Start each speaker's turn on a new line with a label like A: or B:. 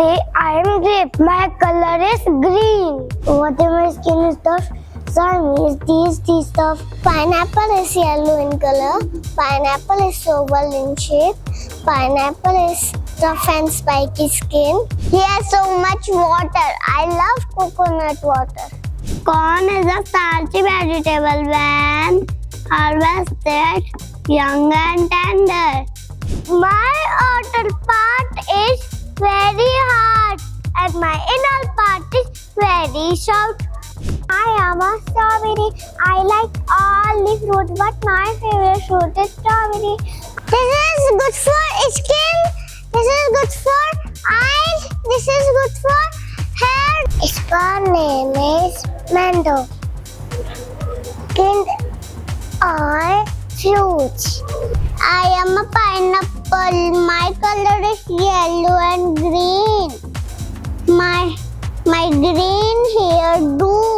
A: Today I am grape. My color is green. Whatever my skin is tough, slimy is these tough.
B: Pineapple is yellow in color. Pineapple is oval in shape. Pineapple is tough and spiky skin. He has so much water. I love coconut water.
A: Corn is a starchy vegetable when harvested young and tender. My outer part is very hard and my inner part is very soft.
B: I am a strawberry. I like all the fruit, but my favorite fruit is strawberry. This is good for skin. This is good for eyes. This is good for hair. Its name is mango. Skinned all fruits. I am a pineapple. My color is yellow and green. My green hair do